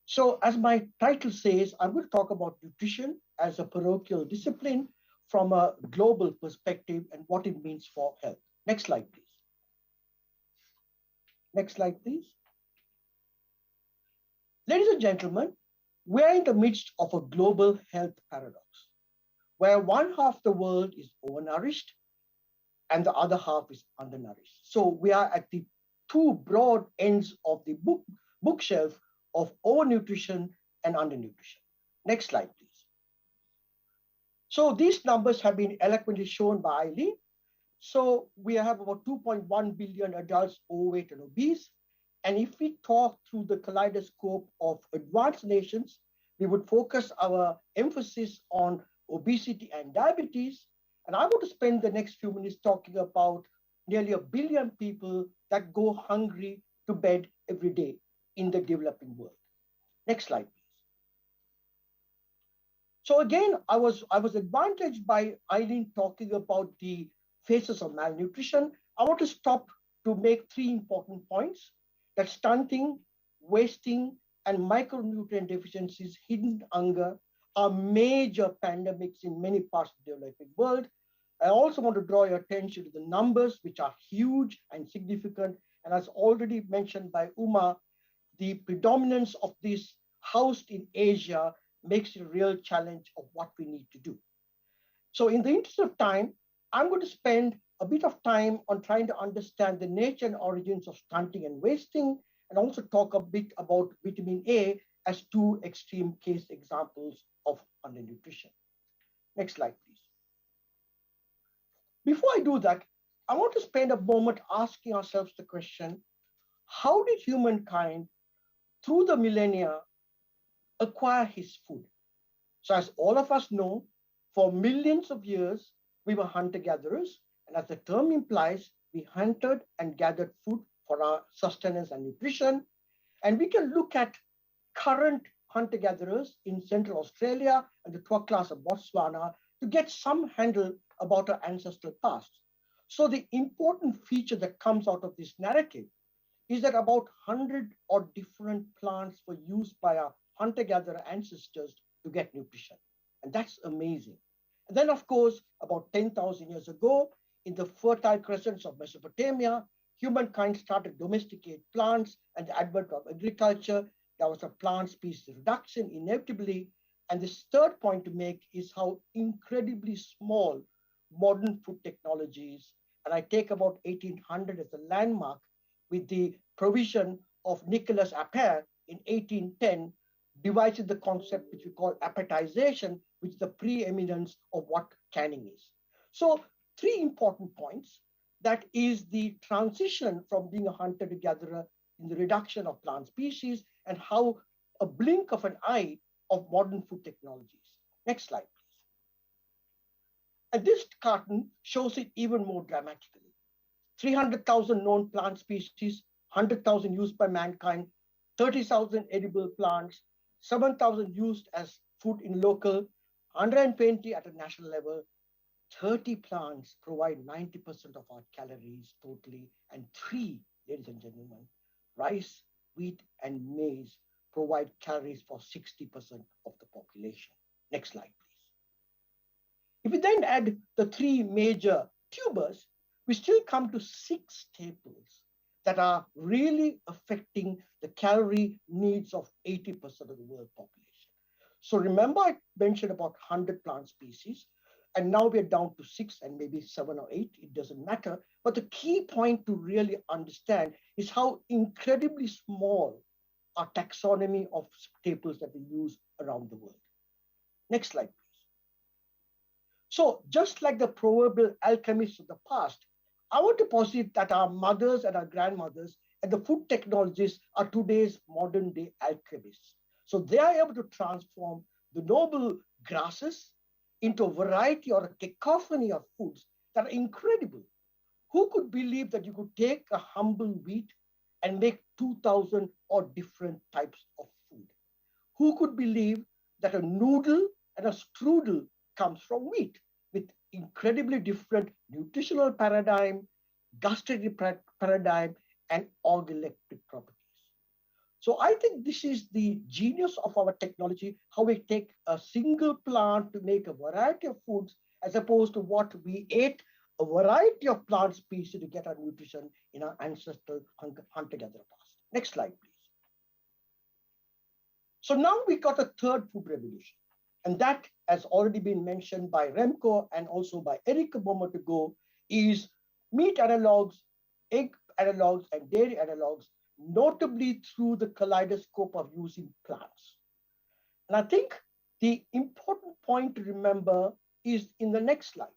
So as my title says, I'm going to talk about nutrition as a parochial discipline from a global perspective and what it means for health. Next slide, please. Next slide, please. Ladies and gentlemen, we're in the midst of a global health paradox where one half the world is overnourished and the other half is undernourished. So we are at the two broad ends of the bookshelf of overnutrition and undernutrition. Next slide, please. So these numbers have been eloquently shown by Eileen. So we have about 2.1 billion adults overweight and obese. And if we talk through the kaleidoscope of advanced nations, we would focus our emphasis on obesity and diabetes. And I want to spend the next few minutes talking about nearly 1 billion people that go hungry to bed every day in the developing world. Next slide, please. So again, I was advantaged by Eileen talking about the phases of malnutrition. I want to stop to make three important points: that stunting, wasting, and micronutrient deficiencies, hidden hunger, are major pandemics in many parts of the developing world. I also want to draw your attention to the numbers, which are huge and significant. And as already mentioned by Uma, the predominance of this housed in Asia makes it a real challenge of what we need to do. So in the interest of time, I'm going to spend a bit of time on trying to understand the nature and origins of stunting and wasting, and also talk a bit about vitamin A as two extreme case examples of undernutrition. Next slide, please. Before I do that, I want to spend a moment asking ourselves the question, how did humankind, through the millennia, acquire his food? So as all of us know, for millions of years, we were hunter-gatherers. And as the term implies, we hunted and gathered food for our sustenance and nutrition. And we can look at current hunter-gatherers in Central Australia and the Twaklass of Botswana to get some handle about our ancestral past. So the important feature that comes out of this narrative is that about 100 odd different plants were used by our hunter-gatherer ancestors to get nutrition. And that's amazing. And then, of course, about 10,000 years ago, in the fertile crescents of Mesopotamia, humankind started to domesticate plants, and the advent of agriculture, there was a plant species reduction inevitably. And this third point to make is how incredibly small modern food technologies, and I take about 1800 as a landmark with the provision of Nicolas Appert in 1810, devised the concept which we call appetization, which is the preeminence of what canning is. So three important points. That is the transition from being a hunter-gatherer in the reduction of plant species, and how a blink of an eye of modern food technologies. Next slide, please. And this cartoon shows it even more dramatically. 300,000 known plant species, 100,000 used by mankind, 30,000 edible plants, 7,000 used as food in local, 120 at a national level. 30 plants provide 90% of our calories totally, and 3, ladies and gentlemen, rice, wheat, and maize provide calories for 60% of the population. Next slide, please. If we then add the 3 major tubers, we still come to 6 staples that are really affecting the calorie needs of 80% of the world population. So remember, I mentioned about 100 plant species, and now we're down to 6 and maybe 7 or 8, it doesn't matter. But the key point to really understand is how incredibly small our taxonomy of staples that we use around the world. Next slide, please. So just like the proverbial alchemists of the past, I want to posit that our mothers and our grandmothers and the food technologists are today's modern day alchemists. So they are able to transform the noble grasses into a variety or a cacophony of foods that are incredible. Who could believe that you could take a humble wheat and make 2,000 or different types of food? Who could believe that a noodle and a strudel comes from wheat with incredibly different nutritional paradigm, gustatory paradigm, and organoleptic properties? So I think this is the genius of our technology, how we take a single plant to make a variety of foods, as opposed to what we ate a variety of plant species to get our nutrition in our ancestral hunter-gatherer past. Next slide, please. So now we got a third food revolution. And that has already been mentioned by Remco and also by Eric a moment ago, is meat analogs, egg analogs, and dairy analogs, notably through the kaleidoscope of using plants. And I think the important point to remember is in the next slide.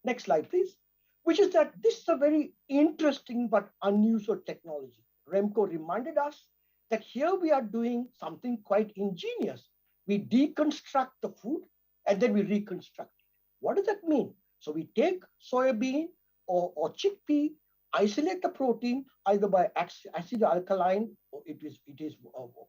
Next slide, please. Which is that this is a very interesting but unusual technology. Remco reminded us that here we are doing something quite ingenious. We deconstruct the food and then we reconstruct it. What does that mean? So we take soybean or chickpea, isolate the protein either by acid or alkaline, or it is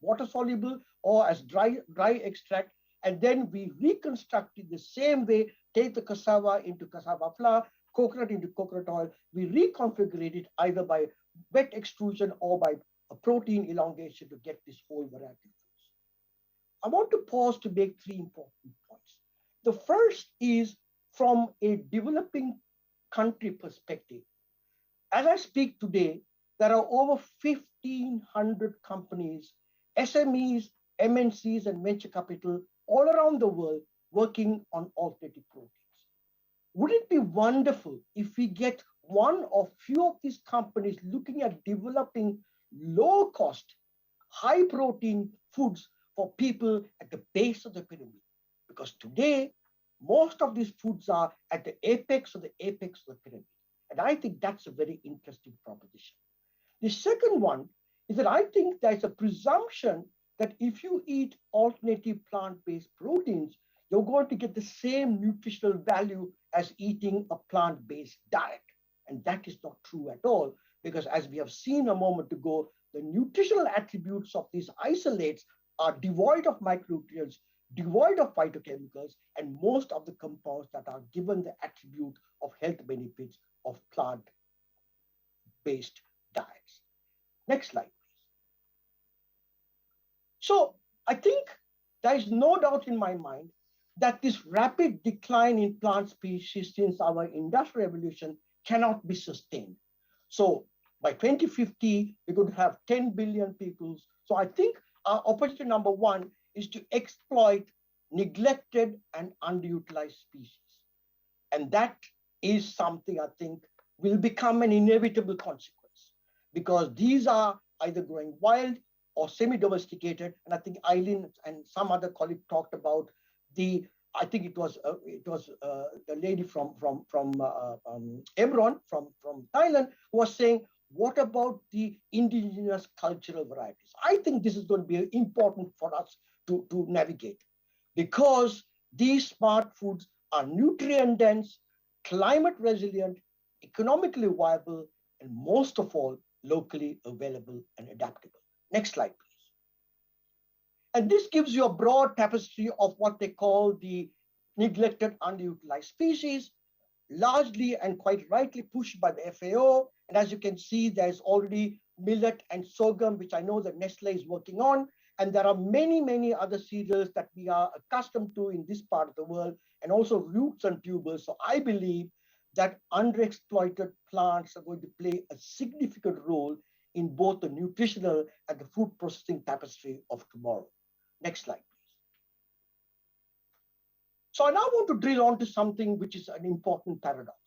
water soluble, or as dry extract, and then we reconstruct it the same way. Take the cassava into cassava flour, coconut into coconut oil. We reconfigure it either by wet extrusion or by a protein elongation to get this whole variety of foods. I want to pause to make three important points. The first is from a developing country perspective. As I speak today, there are over 1,500 companies, SMEs, MNCs, and venture capital all around the world working on alternative proteins. Would it be wonderful if we get one or few of these companies looking at developing low cost, high protein foods for people at the base of the pyramid? Because today, most of these foods are at the apex of the pyramid. And I think that's a very interesting proposition. The second one is that I think there's a presumption that if you eat alternative plant-based proteins, you're going to get the same nutritional value as eating a plant-based diet. And that is not true at all, because as we have seen a moment ago, the nutritional attributes of these isolates are devoid of micronutrients, devoid of phytochemicals, and most of the compounds that are given the attribute of health benefits of plant-based diets. Next slide, please. So I think there is no doubt in my mind that this rapid decline in plant species since our industrial revolution cannot be sustained. So by 2050, we're going to have 10 billion people. So I think our opportunity number one is to exploit neglected and underutilized species. And that is something I think will become an inevitable consequence, because these are either growing wild or semi-domesticated. And I think Eileen and some other colleague talked about I think it was the lady from Emron from Thailand who was saying, what about the indigenous cultural varieties? I think this is going to be important for us to navigate, because these smart foods are nutrient dense, climate resilient, economically viable, and most of all, locally available and adaptable. Next slide, please. And this gives you a broad tapestry of what they call the neglected, underutilized species, largely and quite rightly pushed by the FAO. And as you can see, there's already millet and sorghum, which I know that Nestle is working on. And there are many, many other cereals that we are accustomed to in this part of the world, and also roots and tubers. So I believe that underexploited plants are going to play a significant role in both the nutritional and the food processing tapestry of tomorrow. Next slide, please. So I now want to drill on to something which is an important paradox.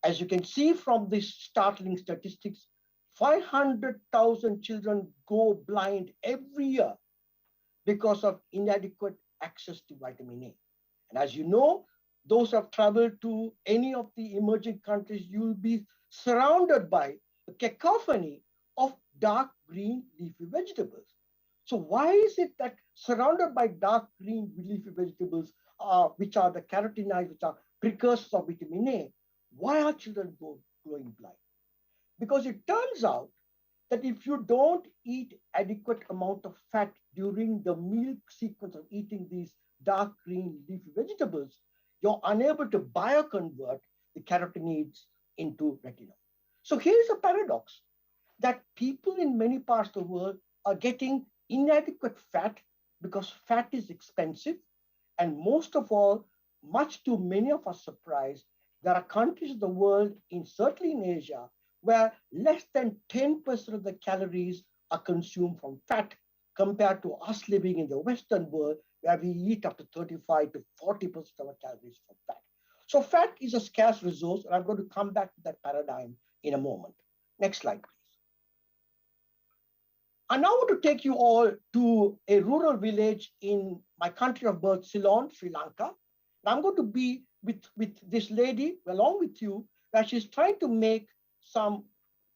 As you can see from these startling statistics, 500,000 children go blind every year because of inadequate access to vitamin A. And as you know, those who have traveled to any of the emerging countries, you'll be surrounded by a cacophony of dark green leafy vegetables. So why is it that surrounded by dark green leafy vegetables, which are the carotenoids, which are precursors of vitamin A, why are children going blind? Because it turns out that if you don't eat adequate amount of fat during the meal sequence of eating these dark green leafy vegetables, you're unable to bioconvert the carotenoids into retinol. So here's a paradox. that people in many parts of the world are getting inadequate fat because fat is expensive. And most of all, much to many of our surprise, there are countries of the world, certainly in Asia, where less than 10% of the calories are consumed from fat compared to us living in the Western world, where we eat up to 35 to 40% of our calories from fat. So fat is a scarce resource, and I'm going to come back to that paradigm in a moment. Next slide, please. I now want to take you all to a rural village in my country of birth, Ceylon, Sri Lanka. And I'm going to be with this lady along with you, where she's trying to make some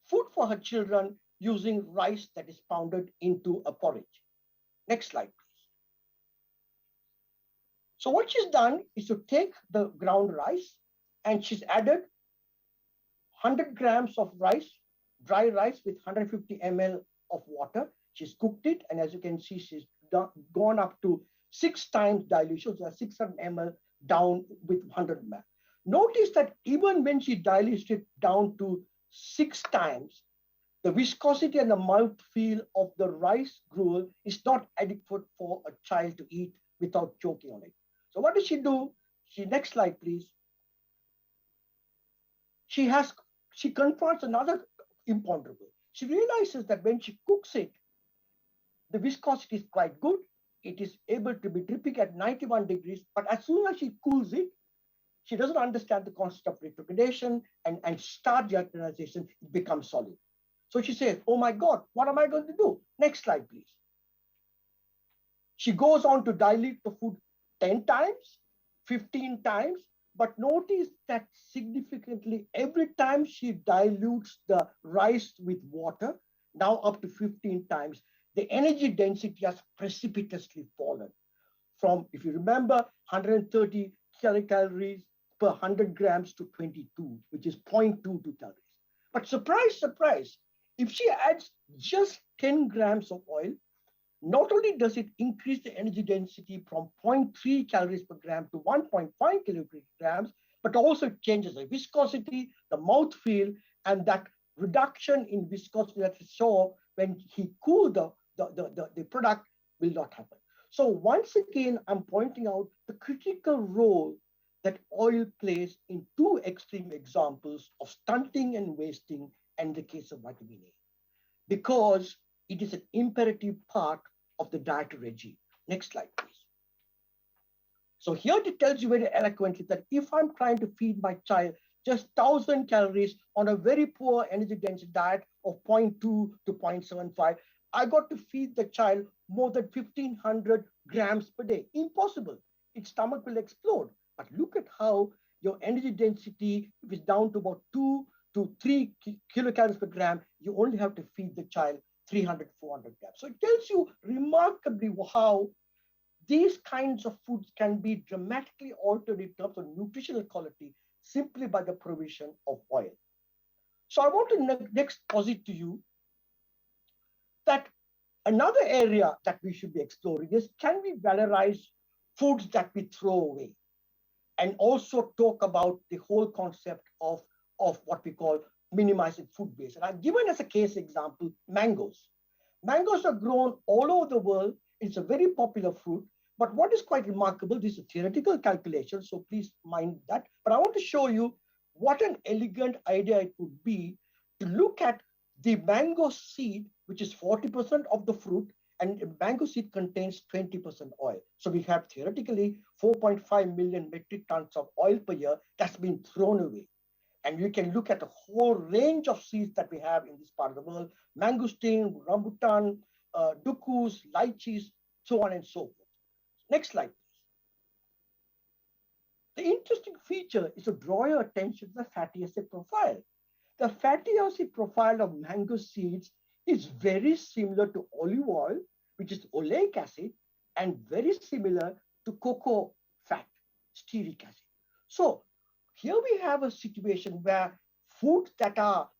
food for her children using rice that is pounded into a porridge. Next slide, please. So what she's done is to take the ground rice, and she's added 100 grams of rice, dry rice with 150 ml of water. She's cooked it, and as you can see, she's gone up to 6 times dilution, so 600 ml down with 100 ml. Notice that even when she dilutes it down to 6 times, the viscosity and the mouthfeel of the rice gruel is not adequate for a child to eat without choking on it. So what does she do? Next slide, please. She confronts another imponderable. She realizes that when she cooks it, the viscosity is quite good. It is able to be dripping at 91 degrees, but as soon as she cools it, she doesn't understand the concept of retrogradation and starch gelatinization, it becomes solid. So she says, oh my God, what am I going to do? Next slide, please. She goes on to dilute the food 10 times, 15 times, but notice that significantly every time she dilutes the rice with water, now up to 15 times, the energy density has precipitously fallen from, if you remember, 130 kilocalories per 100 grams to 22, which is 0.22 calories. But surprise, surprise, if she adds just 10 grams of oil, not only does it increase the energy density from 0.3 calories per gram to 1.5 kilograms, but also it changes the viscosity, the mouthfeel, and that reduction in viscosity that we saw when he cooled the product will not happen. So once again, I'm pointing out the critical role that oil plays in 2 extreme examples of stunting and wasting in the case of vitamin A, because it is an imperative part of the dietary regime. Next slide, please. So here it tells you very eloquently that if I'm trying to feed my child just 1,000 calories on a very poor energy density diet of 0.2 to 0.75, I got to feed the child more than 1,500 grams per day. Impossible. Its stomach will explode. But look at how your energy density is down to about 2 to 3 kilocalories per gram. You only have to feed the child 300, 400 grams. So it tells you remarkably how these kinds of foods can be dramatically altered in terms of nutritional quality simply by the provision of oil. So I want to next posit to you that another area that we should be exploring is, can we valorize foods that we throw away? And also talk about the whole concept of what we call minimizing food waste. And I've given as a case example, mangoes. Mangoes are grown all over the world. It's a very popular fruit. But what is quite remarkable, this is a theoretical calculation, so please mind that. But I want to show you what an elegant idea it would be to look at the mango seed, which is 40% of the fruit, and a mango seed contains 20% oil. So we have theoretically 4.5 million metric tons of oil per year that's been thrown away. And you can look at a whole range of seeds that we have in this part of the world: mangosteen, rambutan, dukus, lychees, so on and so forth. Next slide, please. The interesting feature is to draw your attention to the fatty acid profile. The fatty acid profile of mango seeds is very similar to olive oil, which is oleic acid, and very similar to cocoa fat, stearic acid. So here we have a situation where foods that are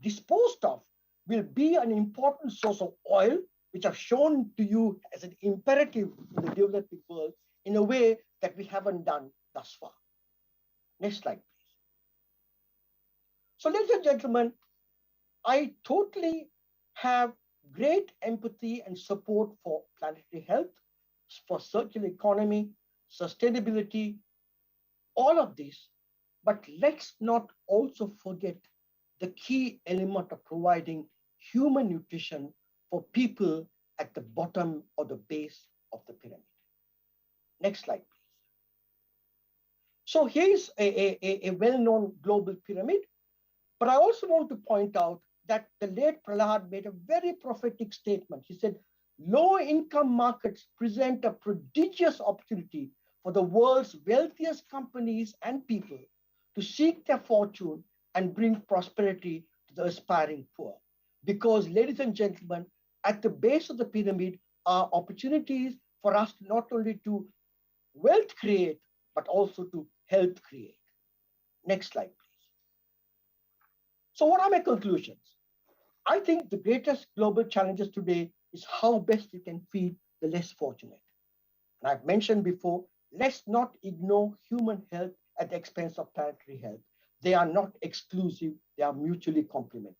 disposed of will be an important source of oil, which I've shown to you as an imperative in the developing world in a way that we haven't done thus far. Next slide, please. So ladies and gentlemen, I totally have great empathy and support for planetary health, for circular economy, sustainability, all of this. But let's not also forget the key element of providing human nutrition for people at the bottom or the base of the pyramid. Next slide, please. So here's a well-known global pyramid, but I also want to point out that the late Prahlad made a very prophetic statement. He said, low-income markets present a prodigious opportunity for the world's wealthiest companies and people to seek their fortune and bring prosperity to the aspiring poor. Because, ladies and gentlemen, at the base of the pyramid are opportunities for us not only to wealth create, but also to health create. Next slide, please. So what are my conclusions? I think the greatest global challenges today is how best we can feed the less fortunate. And I've mentioned before, let's not ignore human health at the expense of planetary health. They are not exclusive, they are mutually complementary.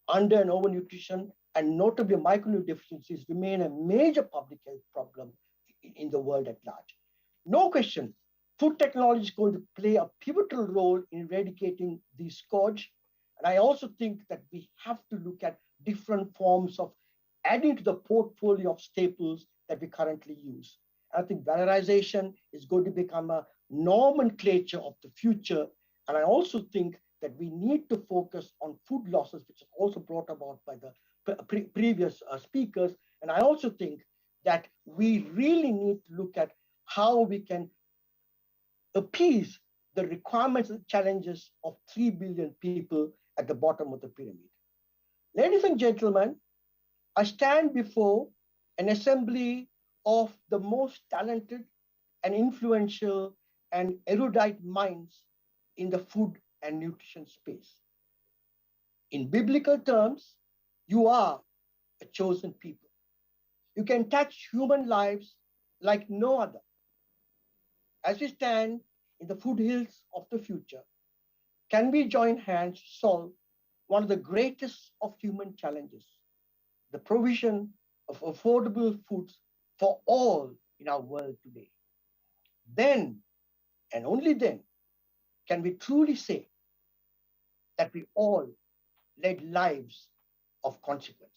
Under and overnutrition and notably micronutrient deficiencies remain a major public health problem in the world at large. No question, food technology is going to play a pivotal role in eradicating the scourge. And I also think that we have to look at different forms of adding to the portfolio of staples that we currently use. I think valorization is going to become a nomenclature of the future. And I also think that we need to focus on food losses, which is also brought about by the previous speakers. And I also think that we really need to look at how we can appease the requirements and challenges of 3 billion people at the bottom of the pyramid. Ladies and gentlemen, I stand before an assembly of the most talented and influential and erudite minds in the food and nutrition space. In biblical terms, you are a chosen people. You can touch human lives like no other. As we stand in the foothills of the future, can we join hands to solve one of the greatest of human challenges, the provision of affordable foods for all in our world today? Then, and only then, can we truly say that we all led lives of consequence.